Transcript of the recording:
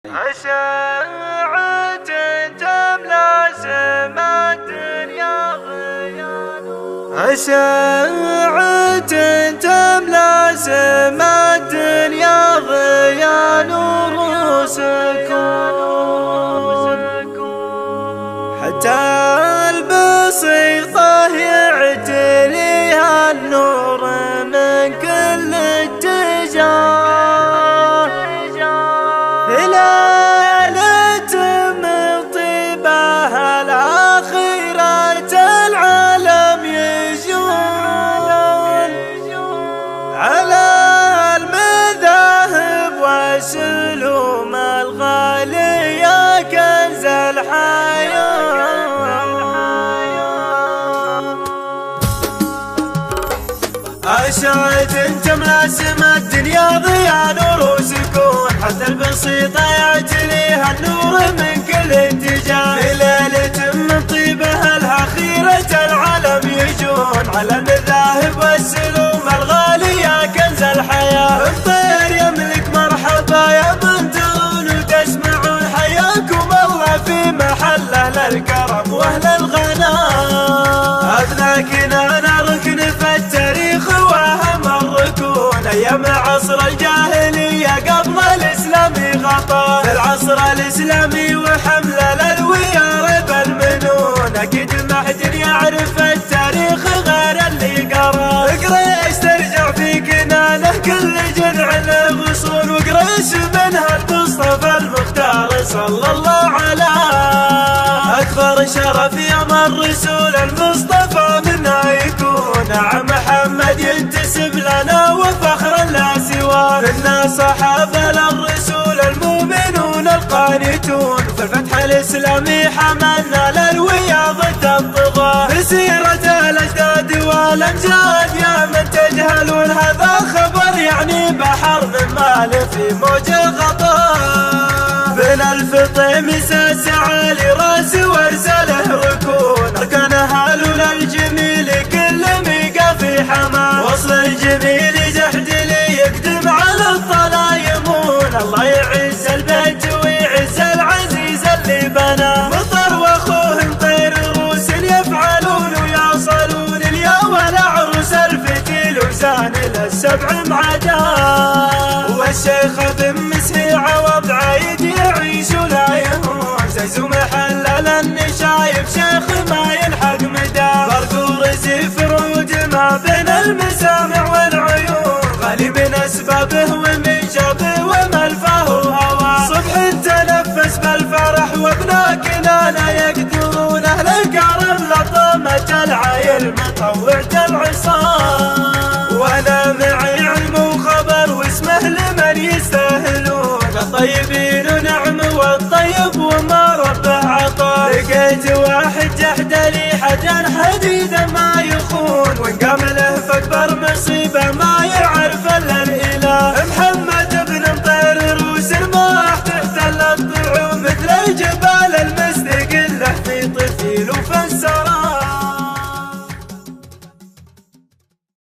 أشعة تملأ سما الدنيا غيان، أشعة تملأ سما الدنيا غيان رؤوسكم، حتى البسيطة يعتليها النور من كل اتجاه. سلوم الغالية كنز الحياة، أشعة تملأ سما الدنيا ضياء نور وسكون، حتى البسيطة يعتليها النور من كل اتجاه. في ليلة من طيبها لها خيرة العالم يجون، على المذاهب والسلوم الغالية كنز الحياة. الطير يملك مرحبا يا بنتون وتسمعون، حياكم الله في محله للكرم واهل الغناء. أبناكنا ركن في التاريخ واهم الركون، ايام عصر الجاهلية قبل الاسلامي غطى. في العصر الاسلامي وحمله للويار بالمنون، اكيد ما حد يعرف التاريخ غير اللي قرا. اقرا استرجع في كنانه كل جذع له غصون، وقريش منها المصطفى المختار صلى الله عليه. اكبر شرف يوم الرسول المصطفى منا يكون، محمد ينتسب لنا وفخرا لا سواه. منا صحابه للرسول المؤمنون القانتون، في الفتح الاسلامي حملنا للويا ضد الطغاة. بسيرة الاجداد والامجاد يا من تجهلون، هذا خبر يعني بحر من مال في موج الغطاء. بن الفطيم ساس علي راس وارسله ركون، اركان هالون الجميل كل ميقا في حماه. وصل الجميل جحد لي يقدم على الطلايمون، الله يعز البيت ويعز العزيز اللي بناه. مطر واخوه مطير روس يفعلون ويصلون، اليا والعروس الفتيل وزان السبع معداه. والشيخ بن مسهي عوض عايد يعيش ولا يهون، زيزو محلل النشايب شيخ ما يلحق مداه. فرق ورزي فرود ما بين المسامع والعيون، غالي من اسبابه ومن شابه وملفاه وهواه. صبح تنفس بالفرح وابناكنا لا يقدرون، اهل الكرم لطمة العايل مطوعة العصام. وانا معي علم وخبر واسمه لمن يستاهلون، الطيبين ونعم والطيب وما ربه عطاه. لقيت واحد جحد لي حدا حديدا ما يخون، وان قام له فاكبر مصيبه ما يعرف